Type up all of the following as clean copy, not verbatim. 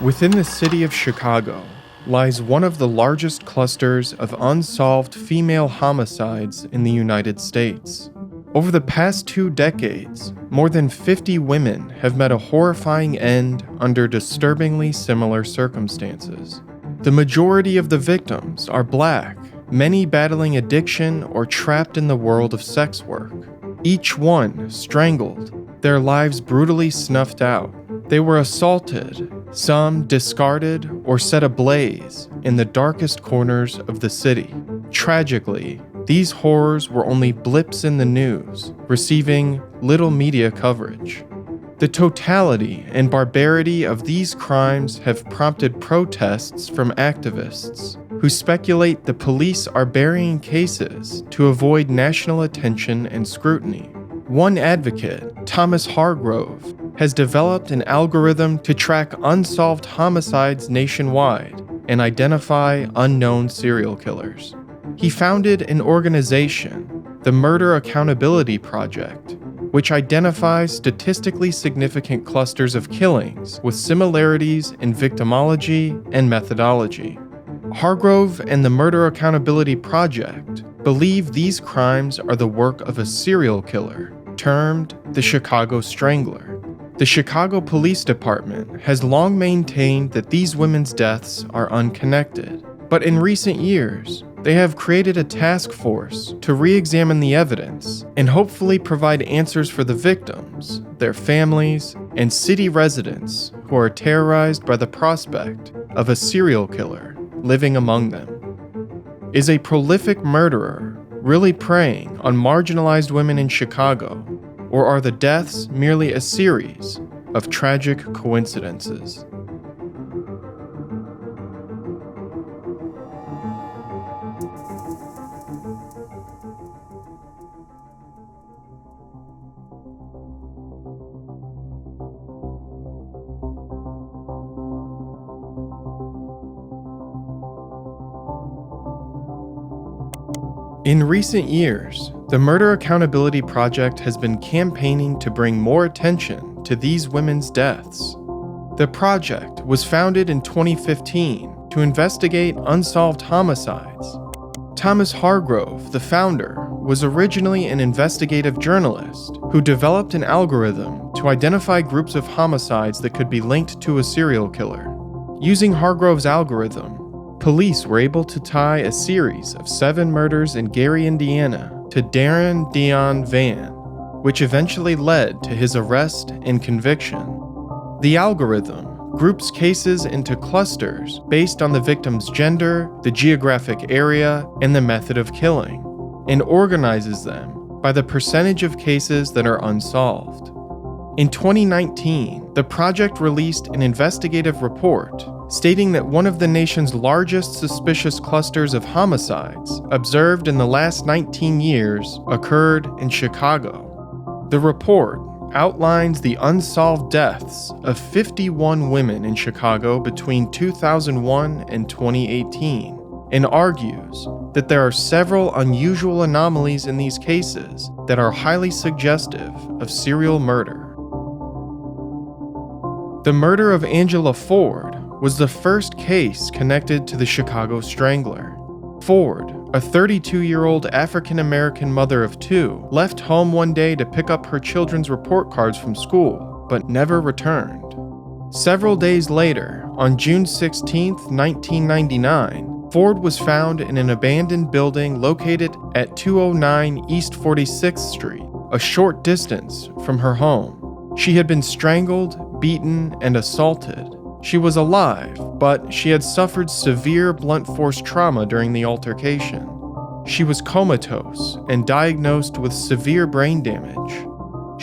Within the city of Chicago lies one of the largest clusters of unsolved female homicides in the United States. Over the past 2 decades, more than 50 women have met a horrifying end under disturbingly similar circumstances. The majority of the victims are Black, many battling addiction or trapped in the world of sex work. Each one strangled, their lives brutally snuffed out. They were assaulted, some discarded or set ablaze in the darkest corners of the city. Tragically, these horrors were only blips in the news, receiving little media coverage. The totality and barbarity of these crimes have prompted protests from activists who speculate the police are burying cases to avoid national attention and scrutiny. One advocate, Thomas Hargrove, has developed an algorithm to track unsolved homicides nationwide and identify unknown serial killers. He founded an organization, the Murder Accountability Project, which identifies statistically significant clusters of killings with similarities in victimology and methodology. Hargrove and the Murder Accountability Project believe these crimes are the work of a serial killer, termed the Chicago Strangler. The Chicago Police Department has long maintained that these women's deaths are unconnected, but in recent years, they have created a task force to re-examine the evidence and hopefully provide answers for the victims, their families, and city residents who are terrorized by the prospect of a serial killer living among them. Is a prolific murderer really preying on marginalized women in Chicago, or are the deaths merely a series of tragic coincidences? In recent years, the Murder Accountability Project has been campaigning to bring more attention to these women's deaths. The project was founded in 2015 to investigate unsolved homicides. Thomas Hargrove, the founder, was originally an investigative journalist who developed an algorithm to identify groups of homicides that could be linked to a serial killer. Using Hargrove's algorithm, police were able to tie a series of 7 murders in Gary, Indiana, to Darren Deon Vann, which eventually led to his arrest and conviction. The algorithm groups cases into clusters based on the victim's gender, the geographic area, and the method of killing, and organizes them by the percentage of cases that are unsolved. In 2019, the project released an investigative report stating that one of the nation's largest suspicious clusters of homicides observed in the last 19 years occurred in Chicago. The report outlines the unsolved deaths of 51 women in Chicago between 2001 and 2018, and argues that there are several unusual anomalies in these cases that are highly suggestive of serial murder. The murder of Angela Ford was the first case connected to the Chicago Strangler. Ford, a 32-year-old African-American mother of 2, left home one day to pick up her children's report cards from school, but never returned. Several days later, on June 16, 1999, Ford was found in an abandoned building located at 209 East 46th Street, a short distance from her home. She had been strangled, beaten, and assaulted. She was alive, but she had suffered severe blunt force trauma during the altercation. She was comatose and diagnosed with severe brain damage.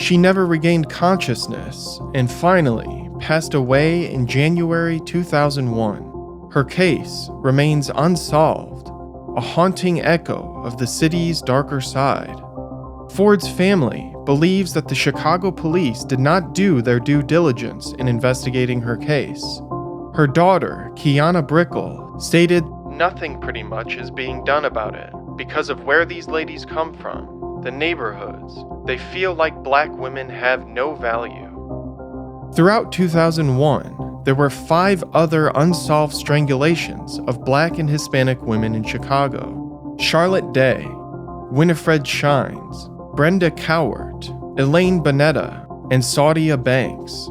She never regained consciousness and finally passed away in January 2001. Her case remains unsolved, a haunting echo of the city's darker side. Ford's family believes that the Chicago police did not do their due diligence in investigating her case. Her daughter, Kiana Brickell, stated, "Nothing pretty much is being done about it because of where these ladies come from, the neighborhoods. They feel like Black women have no value." Throughout 2001, there were 5 other unsolved strangulations of Black and Hispanic women in Chicago: Charlotte Day, Winifred Shines, Brenda Cowart, Elaine Bonetta, and Saudia Banks.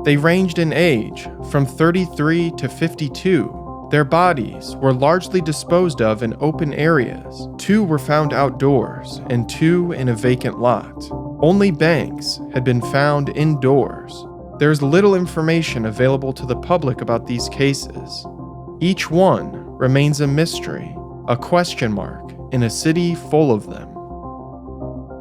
They ranged in age from 33 to 52. Their bodies were largely disposed of in open areas. 2 were found outdoors and 2 in a vacant lot. Only Banks had been found indoors. There is little information available to the public about these cases. Each one remains a mystery, a question mark in a city full of them.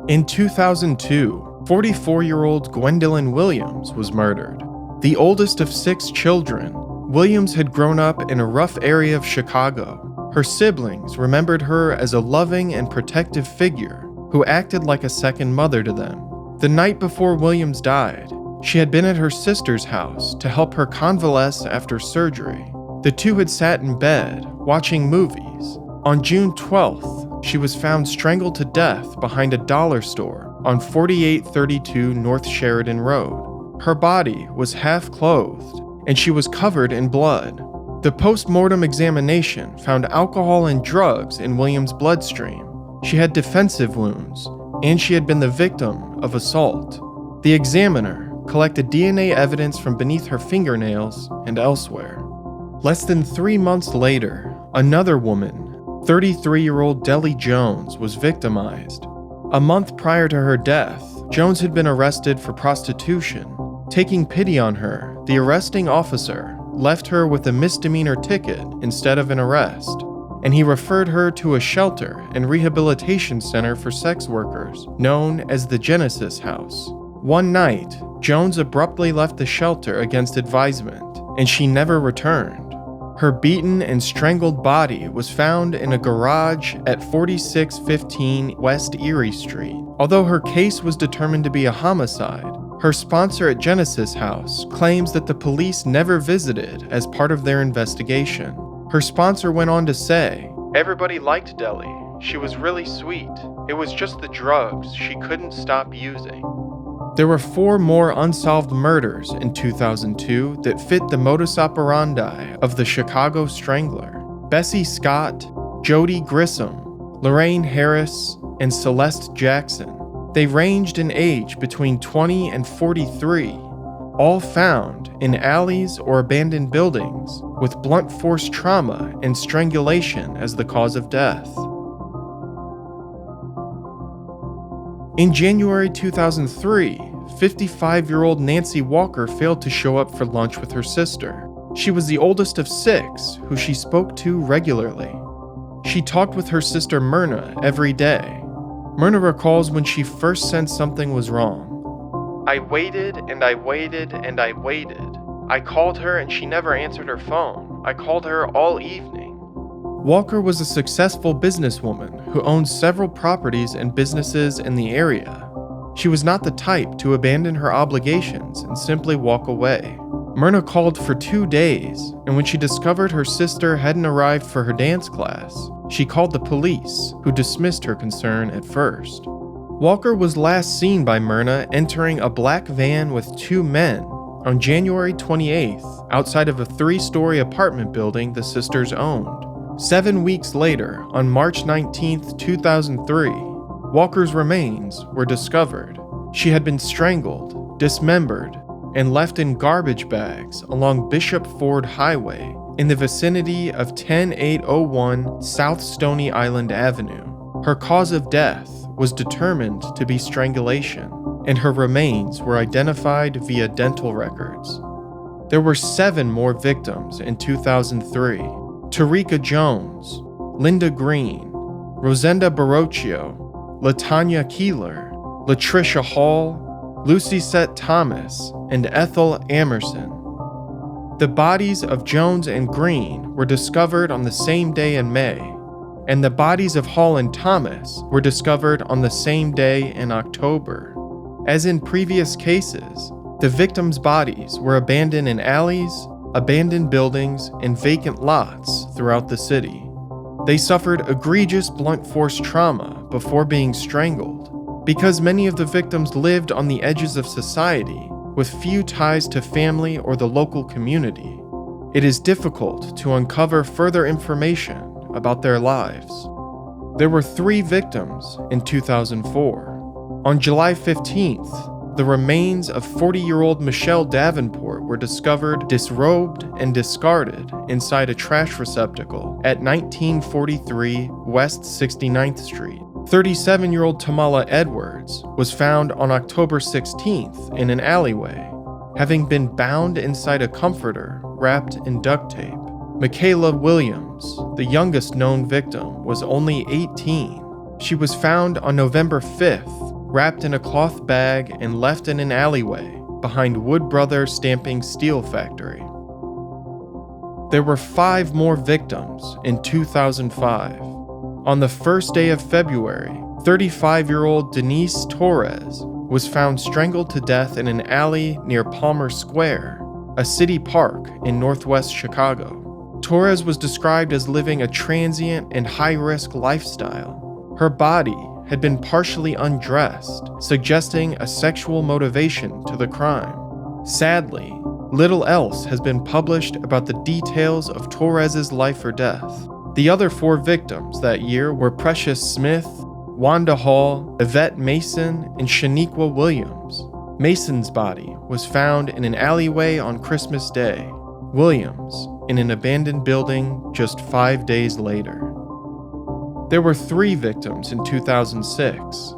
In 2002, 44-year-old Gwendolyn Williams was murdered. The oldest of 6 children, Williams had grown up in a rough area of Chicago. Her siblings remembered her as a loving and protective figure who acted like a second mother to them. The night before Williams died, she had been at her sister's house to help her convalesce after surgery. The 2 had sat in bed, watching movies. On June 12th, she was found strangled to death behind a dollar store on 4832 North Sheridan Road. Her body was half clothed, and she was covered in blood. The post-mortem examination found alcohol and drugs in Williams' bloodstream. She had defensive wounds, and she had been the victim of assault. The examiner collected DNA evidence from beneath her fingernails and elsewhere. Less than 3 months later, another woman, 33-year-old Deli Jones, was victimized. A month prior to her death, Jones had been arrested for prostitution. Taking pity on her, the arresting officer left her with a misdemeanor ticket instead of an arrest, and he referred her to a shelter and rehabilitation center for sex workers known as the Genesis House. One night, Jones abruptly left the shelter against advisement, and she never returned. Her beaten and strangled body was found in a garage at 4615 West Erie Street. Although her case was determined to be a homicide, her sponsor at Genesis House claims that the police never visited as part of their investigation. Her sponsor went on to say, "Everybody liked Deli. She was really sweet. It was just the drugs she couldn't stop using." There were 4 more unsolved murders in 2002 that fit the modus operandi of the Chicago Strangler: Bessie Scott, Jody Grissom, Lorraine Harris, and Celeste Jackson. They ranged in age between 20 and 43, all found in alleys or abandoned buildings with blunt force trauma and strangulation as the cause of death. In January 2003, 55-year-old Nancy Walker failed to show up for lunch with her sister. She was the oldest of 6 who she spoke to regularly. She talked with her sister Myrna every day. Myrna recalls when she first sensed something was wrong. "I waited and I waited and I waited. I called her and she never answered her phone. I called her all evening." Walker was a successful businesswoman who owned several properties and businesses in the area. She was not the type to abandon her obligations and simply walk away. Myrna called for 2 days, and when she discovered her sister hadn't arrived for her dance class, she called the police, who dismissed her concern at first. Walker was last seen by Myrna entering a black van with 2 men on January 28th outside of a 3-story apartment building the sisters owned. 7 weeks later, on March 19th, 2003, Walker's remains were discovered. She had been strangled, dismembered, and left in garbage bags along Bishop Ford Highway in the vicinity of 10801 South Stony Island Avenue. Her cause of death was determined to be strangulation, and her remains were identified via dental records. There were 7 more victims in 2003: Tarika Jones, Linda Green, Rosenda Barocchio, LaTanya Keeler, Latricia Hall, Lucy Sett Thomas, and Ethel Amerson. The bodies of Jones and Green were discovered on the same day in May, and the bodies of Hall and Thomas were discovered on the same day in October. As in previous cases, the victims' bodies were abandoned in alleys, abandoned buildings, and vacant lots throughout the city. They suffered egregious blunt force trauma before being strangled. Because many of the victims lived on the edges of society, with few ties to family or the local community, it is difficult to uncover further information about their lives. There were 3 victims in 2004. On July 15th, the remains of 40-year-old Michelle Davenport were discovered disrobed and discarded inside a trash receptacle at 1943 West 69th Street. 37-year-old Tamala Edwards was found on October 16th in an alleyway, having been bound inside a comforter wrapped in duct tape. Michaela Williams, the youngest known victim, was only 18. She was found on November 5th, wrapped in a cloth bag and left in an alleyway behind Wood Brothers Stamping Steel Factory. There were 5 more victims in 2005. On the first day of February, 35-year-old Denise Torres was found strangled to death in an alley near Palmer Square, a city park in northwest Chicago. Torres was described as living a transient and high-risk lifestyle. Her body had been partially undressed, suggesting a sexual motivation to the crime. Sadly, little else has been published about the details of Torres's life or death. The other 4 victims that year were Precious Smith, Wanda Hall, Yvette Mason, and Shaniqua Williams. Mason's body was found in an alleyway on Christmas Day, Williams in an abandoned building just 5 days later. There were 3 victims in 2006.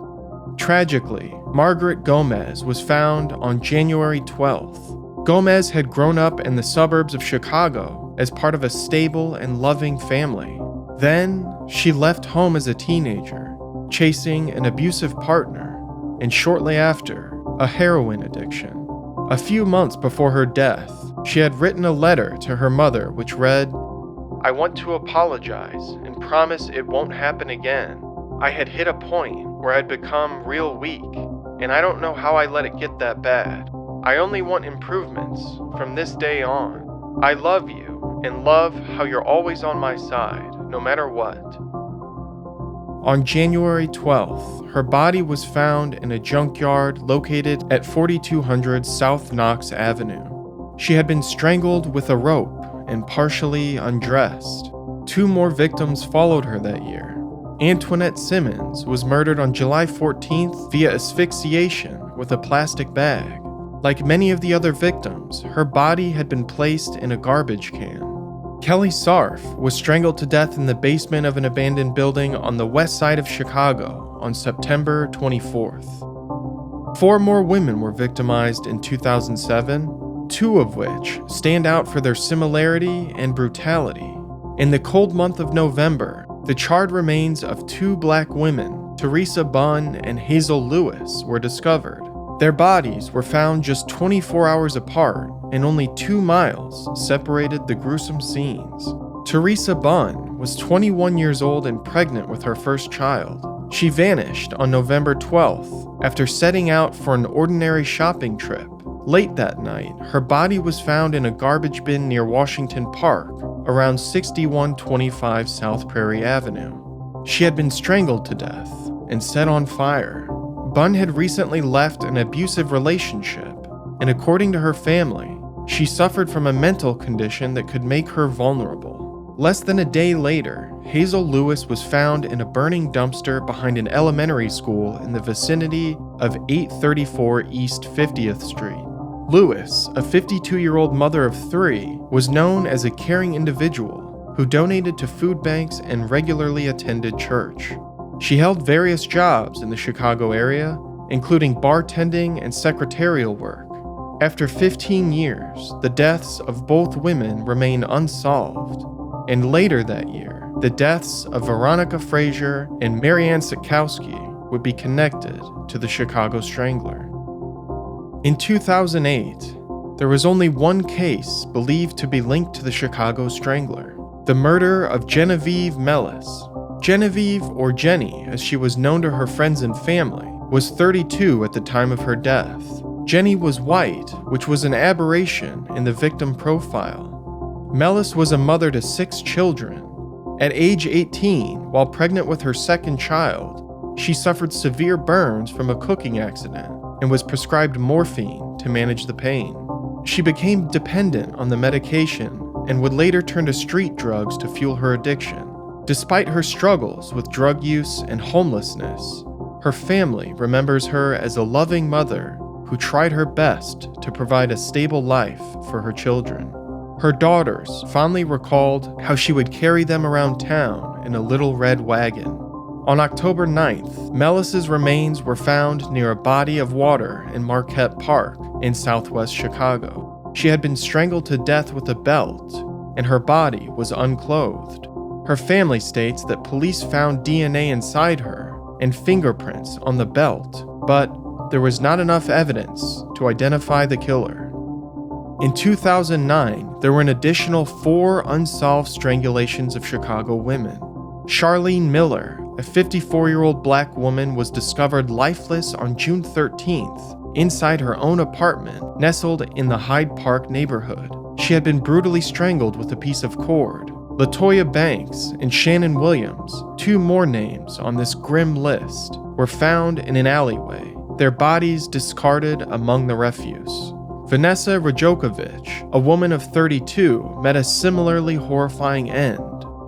Tragically, Margaret Gomez was found on January 12th. Gomez had grown up in the suburbs of Chicago as part of a stable and loving family. Then, she left home as a teenager, chasing an abusive partner, and shortly after, a heroin addiction. A few months before her death, she had written a letter to her mother which read, "I want to apologize and promise it won't happen again. I had hit a point where I'd become real weak, and I don't know how I let it get that bad. I only want improvements from this day on. I love you and love how you're always on my side, no matter what." On January 12th, her body was found in a junkyard located at 4200 South Knox Avenue. She had been strangled with a rope and partially undressed. 2 more victims followed her that year. Antoinette Simmons was murdered on July 14th via asphyxiation with a plastic bag. Like many of the other victims, her body had been placed in a garbage can. Kelly Sarf was strangled to death in the basement of an abandoned building on the west side of Chicago on September 24th. 4 more women were victimized in 2007, 2 of which stand out for their similarity and brutality. In the cold month of November, the charred remains of 2 black women, Theresa Bunn and Hazel Lewis, were discovered. Their bodies were found just 24 hours apart, and only 2 miles separated the gruesome scenes. Theresa Bunn was 21 years old and pregnant with her first child. She vanished on November 12th after setting out for an ordinary shopping trip. Late that night, her body was found in a garbage bin near Washington Park, around 6125 South Prairie Avenue. She had been strangled to death and set on fire. Bunn had recently left an abusive relationship, and according to her family, she suffered from a mental condition that could make her vulnerable. Less than a day later, Hazel Lewis was found in a burning dumpster behind an elementary school in the vicinity of 834 East 50th Street. Lewis, a 52-year-old mother of 3, was known as a caring individual who donated to food banks and regularly attended church. She held various jobs in the Chicago area, including bartending and secretarial work. After 15 years, the deaths of both women remain unsolved, and later that year, the deaths of Veronica Frazier and Marianne Sikowski would be connected to the Chicago Strangler. In 2008, there was only one case believed to be linked to the Chicago Strangler, the murder of Genevieve Mellis. Genevieve, or Jenny, as she was known to her friends and family, was 32 at the time of her death. Jenny was white, which was an aberration in the victim profile. Mellis was a mother to 6 children. At age 18, while pregnant with her second child, she suffered severe burns from a cooking accident and was prescribed morphine to manage the pain. She became dependent on the medication and would later turn to street drugs to fuel her addiction. Despite her struggles with drug use and homelessness, her family remembers her as a loving mother who tried her best to provide a stable life for her children. Her daughters fondly recalled how she would carry them around town in a little red wagon. On October 9th, Melis's remains were found near a body of water in Marquette Park in southwest Chicago. She had been strangled to death with a belt, and her body was unclothed. Her family states that police found DNA inside her and fingerprints on the belt, but there was not enough evidence to identify the killer. In 2009, there were an additional 4 unsolved strangulations of Chicago women. Charlene Miller, a 54-year-old black woman, was discovered lifeless on June 13th inside her own apartment nestled in the Hyde Park neighborhood. She had been brutally strangled with a piece of cord. LaToya Banks and Shannon Williams, 2 more names on this grim list, were found in an alleyway, their bodies discarded among the refuse. Vanessa Rajokovich, a woman of 32, met a similarly horrifying end.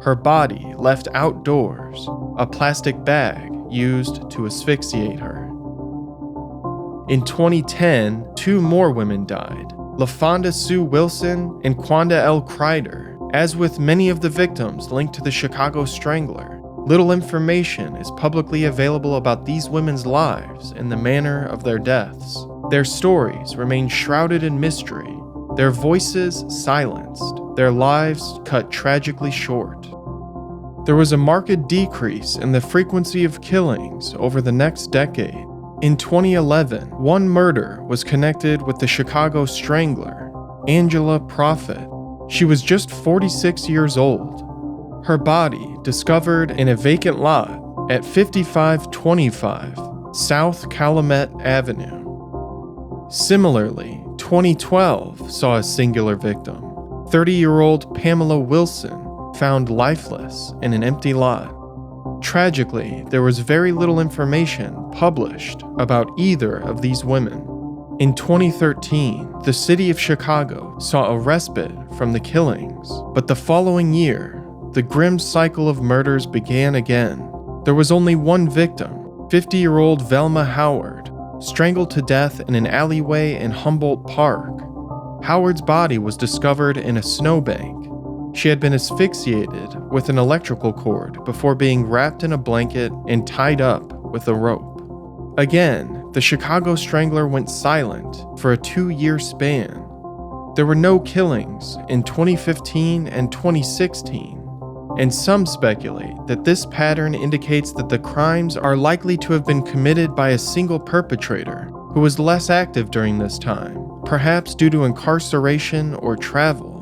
Her body left outdoors, a plastic bag used to asphyxiate her. In 2010, 2 more women died, LaFonda Sue Wilson and Quanda L. Kreider. As with many of the victims linked to the Chicago Strangler, little information is publicly available about these women's lives and the manner of their deaths. Their stories remain shrouded in mystery, their voices silenced, their lives cut tragically short. There was a marked decrease in the frequency of killings over the next decade. In 2011, 1 murder was connected with the Chicago Strangler, Angela Prophet. She was just 46 years old. Her body discovered in a vacant lot at 5525 South Calumet Avenue. Similarly, 2012 saw a singular victim, 30-year-old Pamela Wilson, found lifeless in an empty lot. Tragically, there was very little information published about either of these women. In 2013, the city of Chicago saw a respite from the killings, but the following year, the grim cycle of murders began again. There was only one victim, 50-year-old Velma Howard, strangled to death in an alleyway in Humboldt Park. Howard's body was discovered in a snowbank. She had been asphyxiated with an electrical cord before being wrapped in a blanket and tied up with a rope. Again, the Chicago Strangler went silent for a 2-year span. There were no killings in 2015 and 2016, and some speculate that this pattern indicates that the crimes are likely to have been committed by a single perpetrator who was less active during this time, perhaps due to incarceration or travel.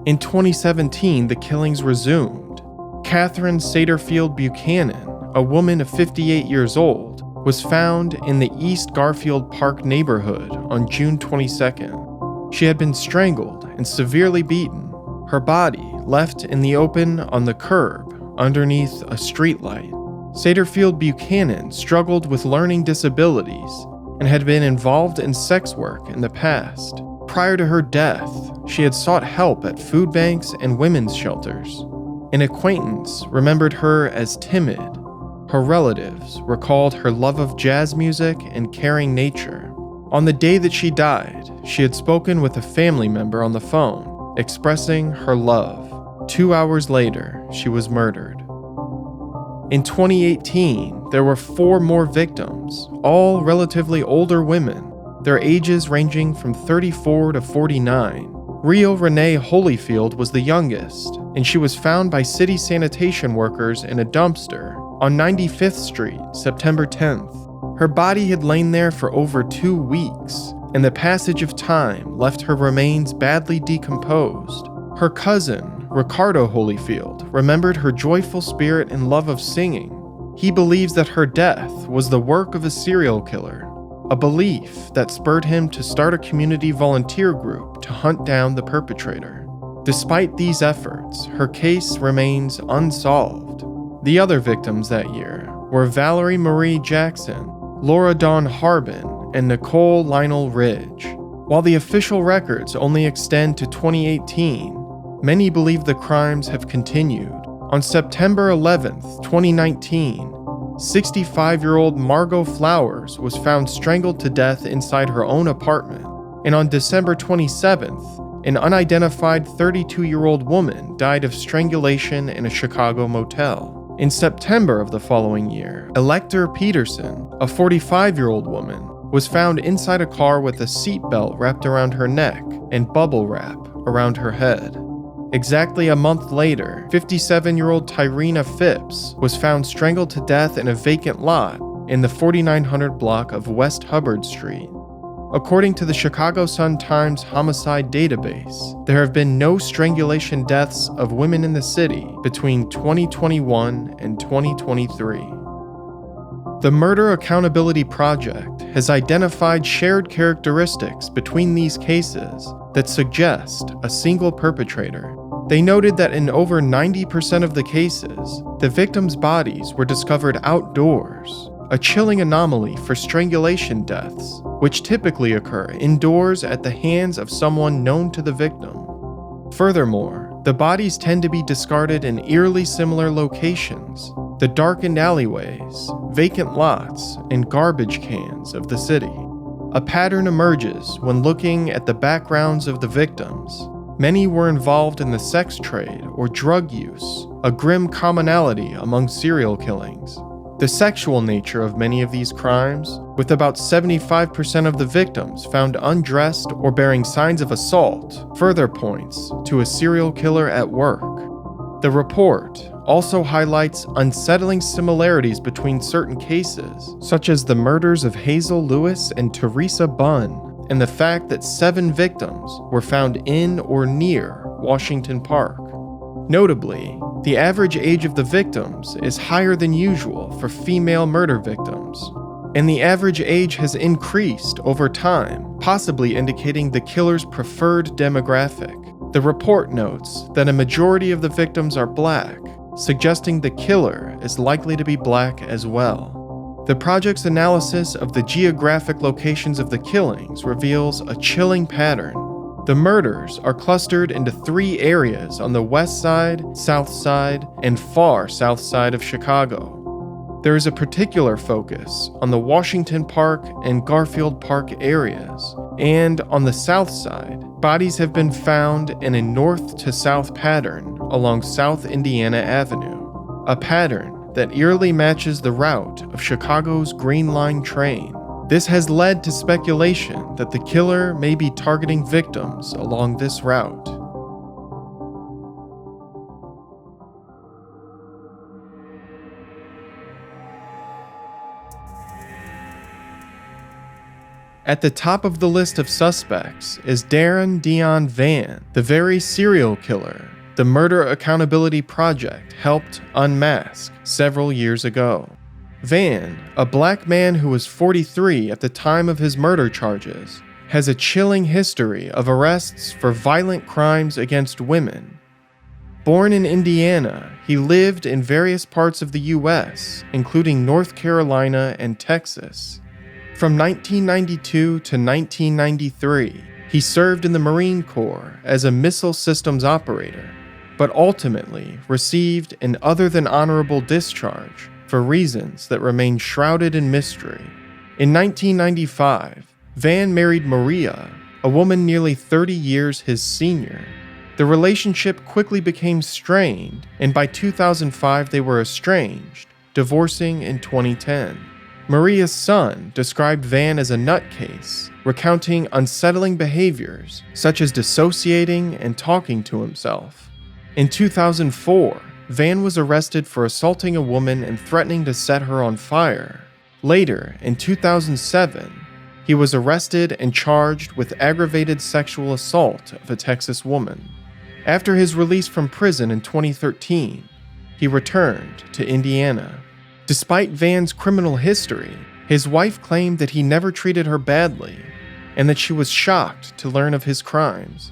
In 2017, the killings resumed. Catherine Satterfield Buchanan, a woman of 58 years old, was found in the East Garfield Park neighborhood on June 22nd. She had been strangled and severely beaten, her body left in the open on the curb underneath a streetlight. Satterfield Buchanan struggled with learning disabilities and had been involved in sex work in the past. Prior to her death, she had sought help at food banks and women's shelters. An acquaintance remembered her as timid. Her relatives recalled her love of jazz music and caring nature. On the day that she died, she had spoken with a family member on the phone, expressing her love. 2 hours later, she was murdered. In 2018, there were 4 more victims, all relatively older women, their ages ranging from 34 to 49. Reo Holyfield was the youngest, and she was found by city sanitation workers in a dumpster on 95th Street, September 10th. Her body had lain there for over 2 weeks, and the passage of time left her remains badly decomposed. Her cousin, Ricardo Holyfield, remembered her joyful spirit and love of singing. He believes that her death was the work of a serial killer, a belief that spurred him to start a community volunteer group to hunt down the perpetrator. Despite these efforts, her case remains unsolved. The other victims that year were Valerie Marie Jackson, Laura Dawn Harbin, and Nicole Lionel Ridge. While the official records only extend to 2018, many believe the crimes have continued. On September 11, 2019, 65-year-old Margot Flowers was found strangled to death inside her own apartment. And on December 27th, an unidentified 32-year-old woman died of strangulation in a Chicago motel. In September of the following year, Elector Peterson, a 45-year-old woman, was found inside a car with a seatbelt wrapped around her neck and bubble wrap around her head. Exactly a month later, 57-year-old Tyrena Phipps was found strangled to death in a vacant lot in the 4900 block of West Hubbard Street. According to the Chicago Sun-Times homicide database, there have been no strangulation deaths of women in the city between 2021 and 2023. The Murder Accountability Project has identified shared characteristics between these cases that suggest a single perpetrator. They noted that in over 90% of the cases, the victims' bodies were discovered outdoors, a chilling anomaly for strangulation deaths, which typically occur indoors at the hands of someone known to the victim. Furthermore, the bodies tend to be discarded in eerily similar locations: the darkened alleyways, vacant lots, and garbage cans of the city. A pattern emerges when looking at the backgrounds of the victims. Many were involved in the sex trade or drug use, a grim commonality among serial killings. The sexual nature of many of these crimes, with about 75% of the victims found undressed or bearing signs of assault, further points to a serial killer at work. The report also highlights unsettling similarities between certain cases, such as the murders of Hazel Lewis and Theresa Bunn, and the fact that 7 victims were found in or near Washington Park. Notably, the average age of the victims is higher than usual for female murder victims, and the average age has increased over time, possibly indicating the killer's preferred demographic. The report notes that a majority of the victims are black, suggesting the killer is likely to be black as well. The project's analysis of the geographic locations of the killings reveals a chilling pattern. The murders are clustered into 3 areas on the west side, south side, and far south side of Chicago. There is a particular focus on the Washington Park and Garfield Park areas, and on the south side, bodies have been found in a north to south pattern along South Indiana Avenue, a pattern that eerily matches the route of Chicago's Green Line train. This has led to speculation that the killer may be targeting victims along this route. At the top of the list of suspects is Darren Deon Vann, the very serial killer the Murder Accountability Project helped unmask several years ago. Vann, a black man who was 43 at the time of his murder charges, has a chilling history of arrests for violent crimes against women. Born in Indiana, he lived in various parts of the U.S., including North Carolina and Texas. From 1992 to 1993, he served in the Marine Corps as a missile systems operator, but ultimately received an other-than-honorable discharge for reasons that remain shrouded in mystery. In 1995, Vann married Maria, a woman nearly 30 years his senior. The relationship quickly became strained, and by 2005 they were estranged, divorcing in 2010. Maria's son described Vann as a nutcase, recounting unsettling behaviors such as dissociating and talking to himself. In 2004, Vann was arrested for assaulting a woman and threatening to set her on fire. Later, in 2007, he was arrested and charged with aggravated sexual assault of a Texas woman. After his release from prison in 2013, he returned to Indiana. Despite Vann's criminal history, his wife claimed that he never treated her badly, and that she was shocked to learn of his crimes.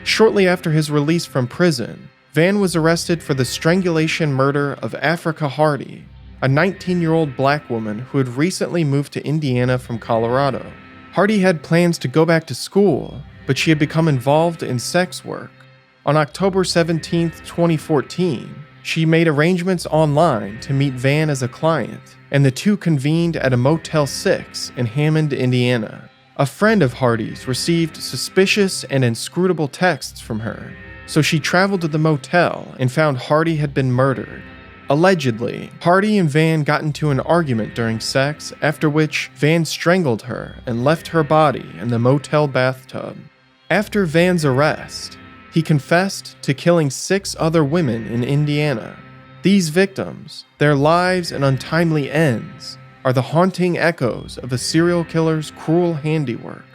Shortly after his release from prison, Vann was arrested for the strangulation murder of Africa Hardy, a 19-year-old black woman who had recently moved to Indiana from Colorado. Hardy had plans to go back to school, but she had become involved in sex work. On October 17, 2014, she made arrangements online to meet Vann as a client, and the two convened at a Motel 6 in Hammond, Indiana. A friend of Hardy's received suspicious and inscrutable texts from her, so she traveled to the motel and found Hardy had been murdered. Allegedly, Hardy and Vann got into an argument during sex, after which Vann strangled her and left her body in the motel bathtub. After Vann's arrest, he confessed to killing 6 other women in Indiana. These victims, their lives and untimely ends, are the haunting echoes of a serial killer's cruel handiwork.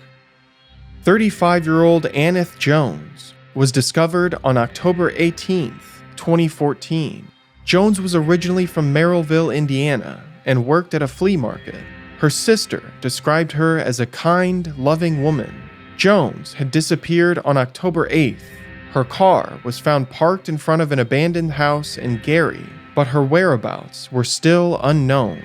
35-year-old Anneth Jones was discovered on October 18, 2014. Jones was originally from Merrillville, Indiana, and worked at a flea market. Her sister described her as a kind, loving woman. Jones had disappeared on October 8th. Her car was found parked in front of an abandoned house in Gary, but her whereabouts were still unknown.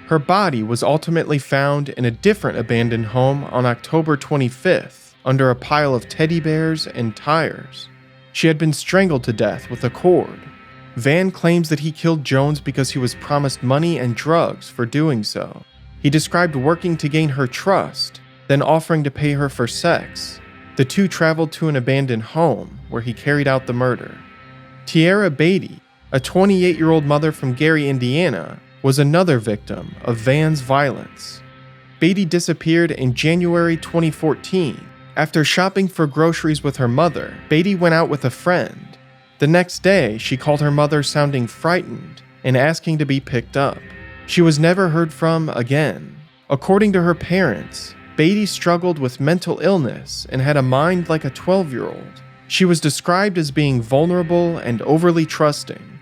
Her body was ultimately found in a different abandoned home on October 25th, under a pile of teddy bears and tires. She had been strangled to death with a cord. Vann claims that he killed Jones because he was promised money and drugs for doing so. He described working to gain her trust, then offering to pay her for sex. The two traveled to an abandoned home where he carried out the murder. Tierra Beatty, a 28-year-old mother from Gary, Indiana, was another victim of Vann's violence. Beatty disappeared in January 2014. After shopping for groceries with her mother, Beatty went out with a friend. The next day, she called her mother sounding frightened and asking to be picked up. She was never heard from again. According to her parents, Beatty struggled with mental illness and had a mind like a 12-year-old. She was described as being vulnerable and overly trusting.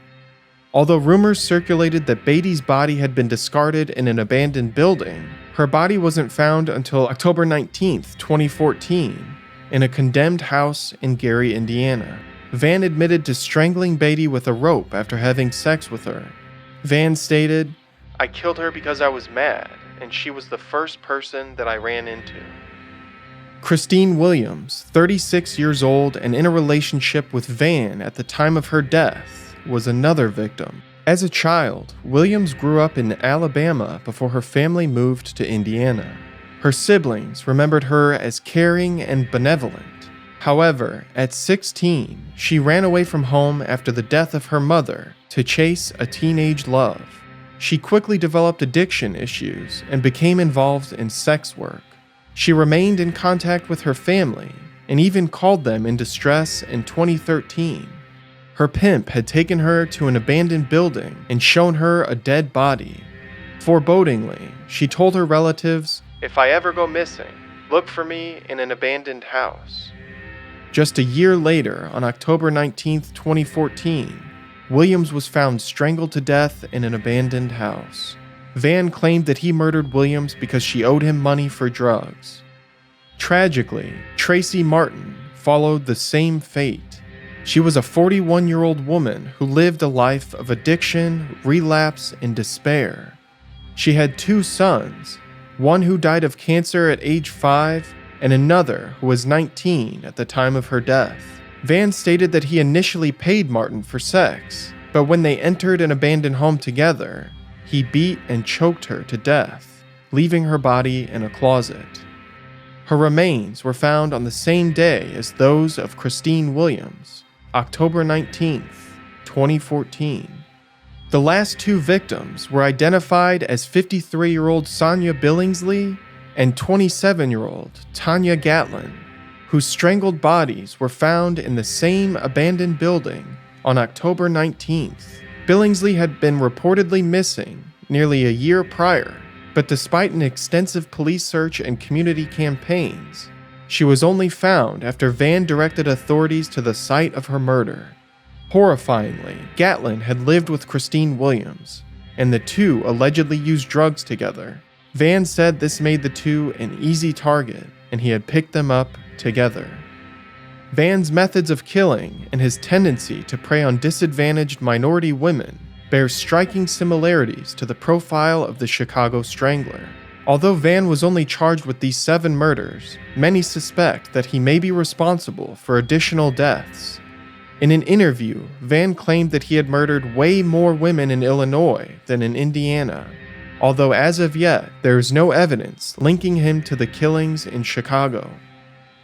Although rumors circulated that Beatty's body had been discarded in an abandoned building, her body wasn't found until October 19, 2014, in a condemned house in Gary, Indiana. Vann admitted to strangling Beatty with a rope after having sex with her. Vann stated, "I killed her because I was mad, and she was the first person that I ran into." Christine Williams, 36 years old and in a relationship with Vann at the time of her death, was another victim. As a child, Williams grew up in Alabama before her family moved to Indiana. Her siblings remembered her as caring and benevolent. However, at 16, she ran away from home after the death of her mother to chase a teenage love. She quickly developed addiction issues and became involved in sex work. She remained in contact with her family and even called them in distress in 2013. Her pimp had taken her to an abandoned building and shown her a dead body. Forebodingly, she told her relatives, "If I ever go missing, look for me in an abandoned house." Just a year later, on October 19, 2014, Williams was found strangled to death in an abandoned house. Vann claimed that he murdered Williams because she owed him money for drugs. Tragically, Tracy Martin followed the same fate. She was a 41-year-old woman who lived a life of addiction, relapse, and despair. She had 2 sons, one who died of cancer at age 5, and another who was 19 at the time of her death. Vann stated that he initially paid Martin for sex, but when they entered an abandoned home together, he beat and choked her to death, leaving her body in a closet. Her remains were found on the same day as those of Christine Williams, October 19, 2014. The last 2 victims were identified as 53-year-old Sonia Billingsley and 27-year-old Tanya Gatlin, whose strangled bodies were found in the same abandoned building on October 19th. Billingsley had been reportedly missing nearly a year prior, but despite an extensive police search and community campaigns, she was only found after Vann directed authorities to the site of her murder. Horrifyingly, Gatlin had lived with Christine Williams, and the two allegedly used drugs together. Vann said this made the two an easy target, and he had picked them up together. Vann's methods of killing and his tendency to prey on disadvantaged minority women bears striking similarities to the profile of the Chicago Strangler. Although Vann was only charged with these 7 murders, many suspect that he may be responsible for additional deaths. In an interview, Vann claimed that he had murdered way more women in Illinois than in Indiana, although as of yet, there is no evidence linking him to the killings in Chicago.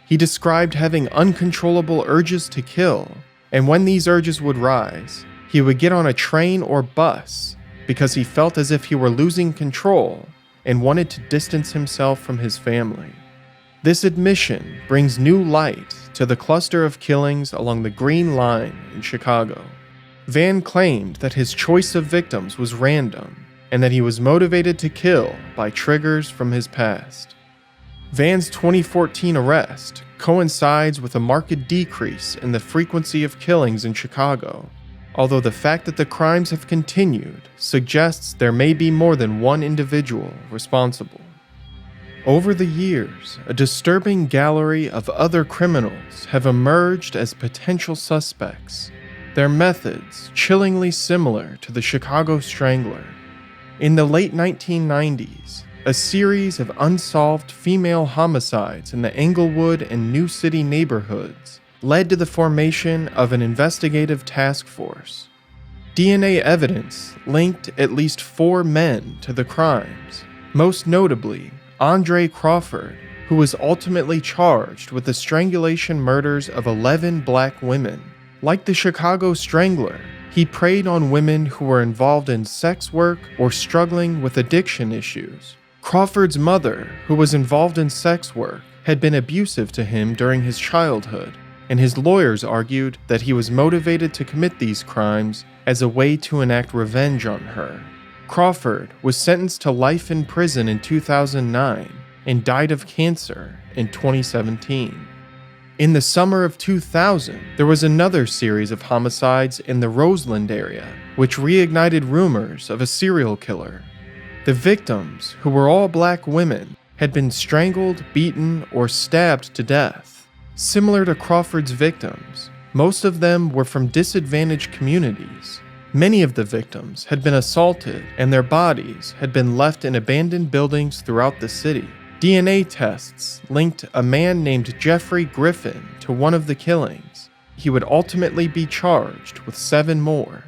He described having uncontrollable urges to kill, and when these urges would rise, he would get on a train or bus because he felt as if he were losing control and wanted to distance himself from his family. This admission brings new light to the cluster of killings along the Green Line in Chicago. Vann claimed that his choice of victims was random and that he was motivated to kill by triggers from his past. Vann's 2014 arrest coincides with a marked decrease in the frequency of killings in Chicago, although the fact that the crimes have continued suggests there may be more than one individual responsible. Over the years, a disturbing gallery of other criminals have emerged as potential suspects, their methods chillingly similar to the Chicago Strangler. In the late 1990s, a series of unsolved female homicides in the Englewood and New City neighborhoods led to the formation of an investigative task force. DNA evidence linked at least 4 men to the crimes, most notably Andre Crawford, who was ultimately charged with the strangulation murders of 11 black women. Like the Chicago Strangler, he preyed on women who were involved in sex work or struggling with addiction issues. Crawford's mother, who was involved in sex work, had been abusive to him during his childhood, and his lawyers argued that he was motivated to commit these crimes as a way to enact revenge on her. Crawford was sentenced to life in prison in 2009 and died of cancer in 2017. In the summer of 2000, there was another series of homicides in the Roseland area, which reignited rumors of a serial killer. The victims, who were all black women, had been strangled, beaten, or stabbed to death. Similar to Crawford's victims, most of them were from disadvantaged communities. Many of the victims had been assaulted, and their bodies had been left in abandoned buildings throughout the city. DNA tests linked a man named Jeffrey Griffin to one of the killings. He would ultimately be charged with 7 more.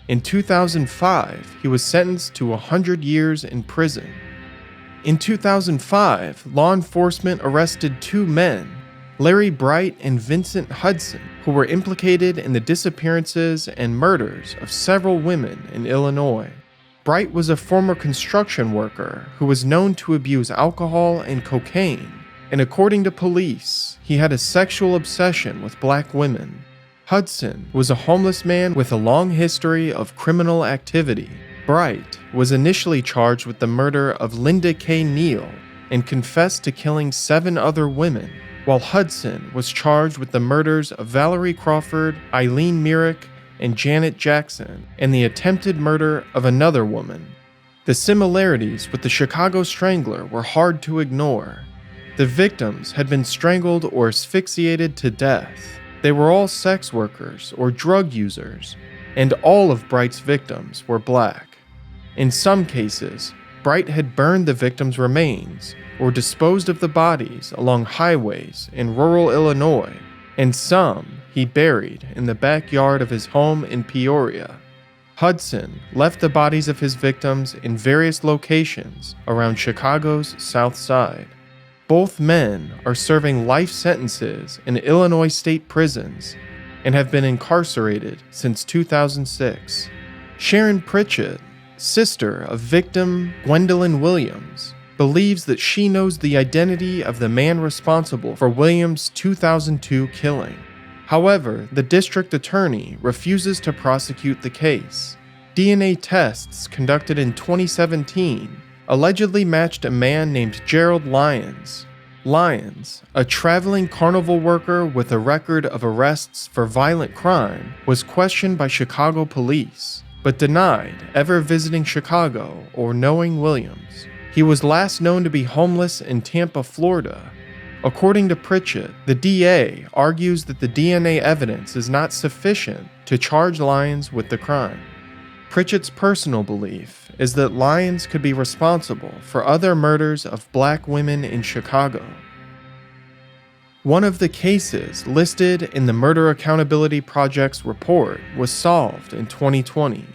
In 2005, he was sentenced to 100 years in prison. In 2005, law enforcement arrested 2 men, Larry Bright and Vincent Hudson, who were implicated in the disappearances and murders of several women in Illinois. Bright was a former construction worker who was known to abuse alcohol and cocaine, and according to police, he had a sexual obsession with black women. Hudson was a homeless man with a long history of criminal activity. Bright was initially charged with the murder of Linda K. Neal and confessed to killing 7 other women, while Hudson was charged with the murders of Valerie Crawford, Eileen Myrick, and Janet Jackson, and the attempted murder of another woman. The similarities with the Chicago Strangler were hard to ignore. The victims had been strangled or asphyxiated to death. They were all sex workers or drug users, and all of Bright's victims were black. In some cases, Bright had burned the victims' remains or disposed of the bodies along highways in rural Illinois, and some he buried in the backyard of his home in Peoria. Hudson left the bodies of his victims in various locations around Chicago's South Side. Both men are serving life sentences in Illinois state prisons and have been incarcerated since 2006. Sharon Pritchett, sister of victim Gwendolyn Williams, believes that she knows the identity of the man responsible for Williams' 2002 killing. However, the district attorney refuses to prosecute the case. DNA tests conducted in 2017 allegedly matched a man named Gerald Lyons. Lyons, a traveling carnival worker with a record of arrests for violent crime, was questioned by Chicago police, but denied ever visiting Chicago or knowing Williams. He was last known to be homeless in Tampa, Florida. According to Pritchett, the DA argues that the DNA evidence is not sufficient to charge Lyons with the crime. Pritchett's personal belief is that Lyons could be responsible for other murders of black women in Chicago. One of the cases listed in the Murder Accountability Project's report was solved in 2020.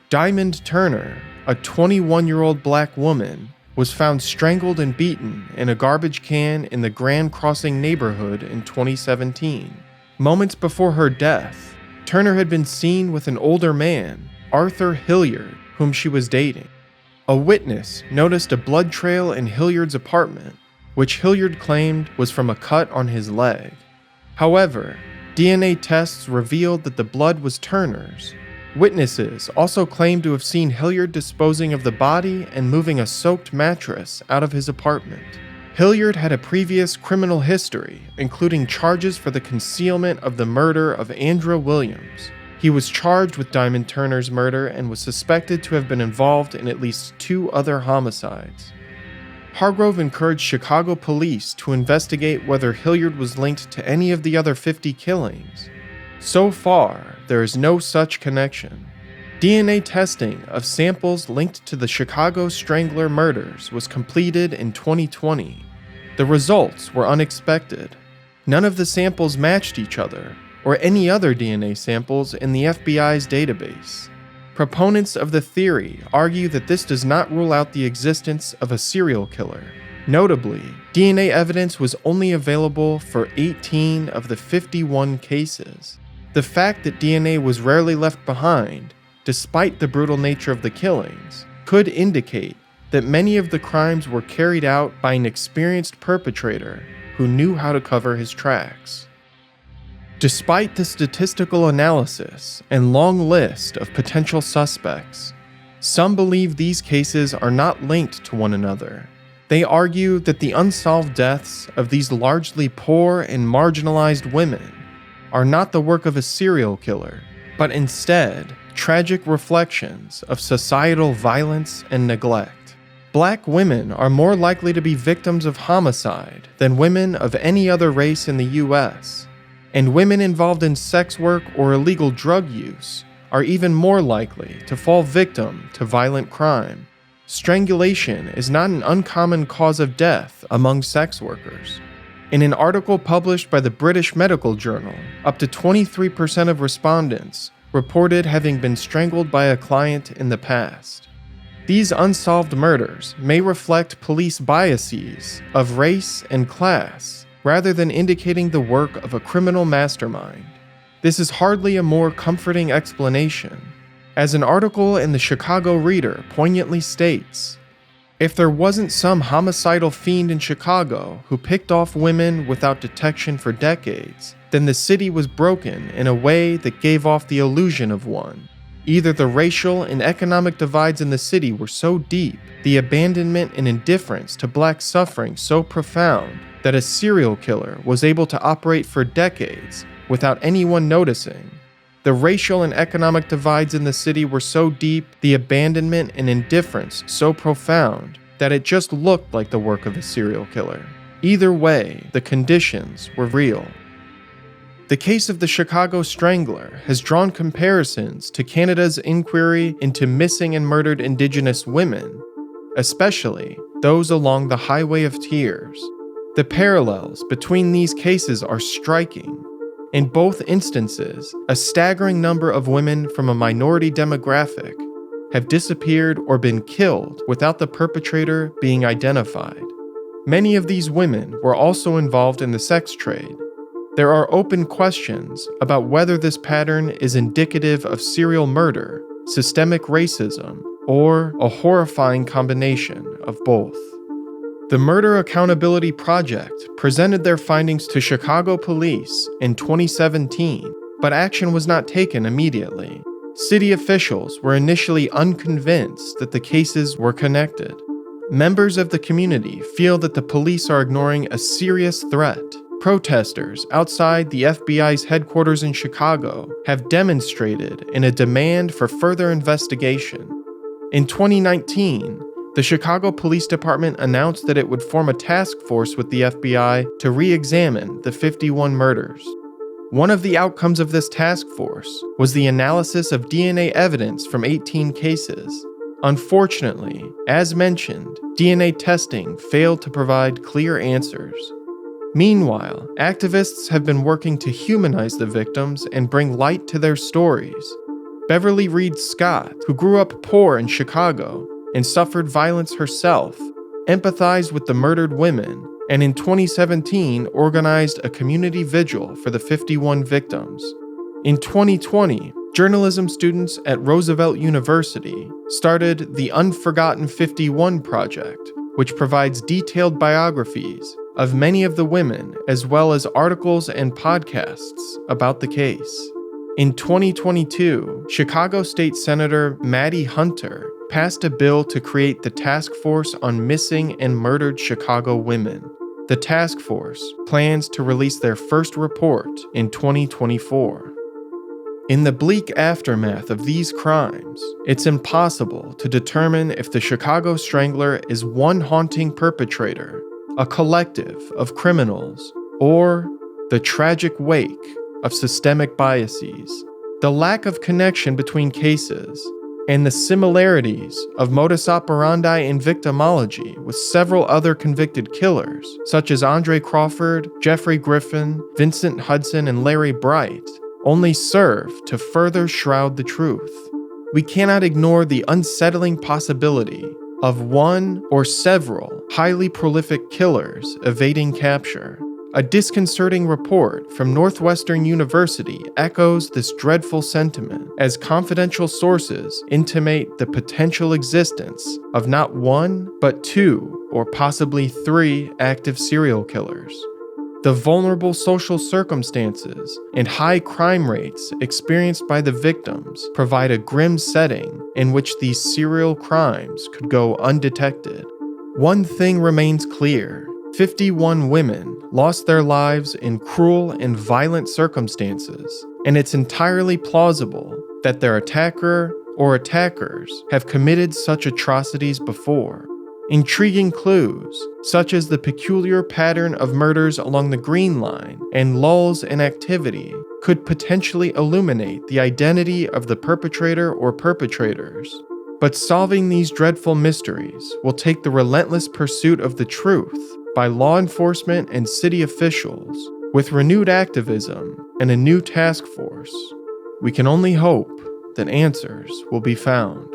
Diamond Turner, a 21-year-old black woman, was found strangled and beaten in a garbage can in the Grand Crossing neighborhood in 2017. Moments before her death, Turner had been seen with an older man, Arthur Hilliard, whom she was dating. A witness noticed a blood trail in Hilliard's apartment, which Hilliard claimed was from a cut on his leg. However, DNA tests revealed that the blood was Turner's. Witnesses also claimed to have seen Hilliard disposing of the body and moving a soaked mattress out of his apartment. Hilliard had a previous criminal history, including charges for the concealment of the murder of Andrea Williams. He was charged with Diamond Turner's murder and was suspected to have been involved in at least 2 other homicides. Hargrove encouraged Chicago police to investigate whether Hilliard was linked to any of the other 50 killings. So far, there is no such connection. DNA testing of samples linked to the Chicago Strangler murders was completed in 2020. The results were unexpected. None of the samples matched each other, or any other DNA samples in the FBI's database. Proponents of the theory argue that this does not rule out the existence of a serial killer. Notably, DNA evidence was only available for 18 of the 51 cases. The fact that DNA was rarely left behind, despite the brutal nature of the killings, could indicate that many of the crimes were carried out by an experienced perpetrator who knew how to cover his tracks. Despite the statistical analysis and long list of potential suspects, some believe these cases are not linked to one another. They argue that the unsolved deaths of these largely poor and marginalized women are not the work of a serial killer, but instead tragic reflections of societal violence and neglect. Black women are more likely to be victims of homicide than women of any other race in the US, and women involved in sex work or illegal drug use are even more likely to fall victim to violent crime. Strangulation is not an uncommon cause of death among sex workers. In an article published by the British Medical Journal, up to 23% of respondents reported having been strangled by a client in the past. These unsolved murders may reflect police biases of race and class, rather than indicating the work of a criminal mastermind. This is hardly a more comforting explanation. As an article in the Chicago Reader poignantly states, if there wasn't some homicidal fiend in Chicago who picked off women without detection for decades, then the city was broken in a way that gave off the illusion of one. Either the racial and economic divides in the city were so deep, the abandonment and indifference to black suffering so profound, that a serial killer was able to operate for decades without anyone noticing. The racial and economic divides in the city were so deep, the abandonment and indifference so profound, that it just looked like the work of a serial killer. Either way, the conditions were real. The case of the Chicago Strangler has drawn comparisons to Canada's inquiry into missing and murdered Indigenous women, especially those along the Highway of Tears. The parallels between these cases are striking. In both instances, a staggering number of women from a minority demographic have disappeared or been killed without the perpetrator being identified. Many of these women were also involved in the sex trade. There are open questions about whether this pattern is indicative of serial murder, systemic racism, or a horrifying combination of both. The Murder Accountability Project presented their findings to Chicago police in 2017, but action was not taken immediately. City officials were initially unconvinced that the cases were connected. Members of the community feel that the police are ignoring a serious threat. Protesters outside the FBI's headquarters in Chicago have demonstrated in a demand for further investigation. In 2019, the Chicago Police Department announced that it would form a task force with the FBI to re-examine the 51 murders. One of the outcomes of this task force was the analysis of DNA evidence from 18 cases. Unfortunately, as mentioned, DNA testing failed to provide clear answers. Meanwhile, activists have been working to humanize the victims and bring light to their stories. Beverly Reed Scott, who grew up poor in Chicago and suffered violence herself, empathized with the murdered women, and in 2017 organized a community vigil for the 51 victims. In 2020, journalism students at Roosevelt University started the Unforgotten 51 Project, which provides detailed biographies of many of the women, as well as articles and podcasts about the case. In 2022, Chicago State Senator Maddie Hunter passed a bill to create the Task Force on Missing and Murdered Chicago Women. The task force plans to release their first report in 2024. In the bleak aftermath of these crimes, it's impossible to determine if the Chicago Strangler is one haunting perpetrator, a collective of criminals, or the tragic wake of systemic biases. The lack of connection between cases and the similarities of modus operandi and victimology with several other convicted killers, such as Andre Crawford, Jeffrey Griffin, Vincent Hudson, and Larry Bright, only serve to further shroud the truth. We cannot ignore the unsettling possibility of one or several highly prolific killers evading capture. A disconcerting report from Northwestern University echoes this dreadful sentiment, as confidential sources intimate the potential existence of not one, but two, or possibly three active serial killers. The vulnerable social circumstances and high crime rates experienced by the victims provide a grim setting in which these serial crimes could go undetected. One thing remains clear: 51 women lost their lives in cruel and violent circumstances, and it's entirely plausible that their attacker or attackers have committed such atrocities before. Intriguing clues, such as the peculiar pattern of murders along the Green Line and lulls in activity, could potentially illuminate the identity of the perpetrator or perpetrators. But solving these dreadful mysteries will take the relentless pursuit of the truth by law enforcement and city officials, with renewed activism and a new task force. We can only hope that answers will be found.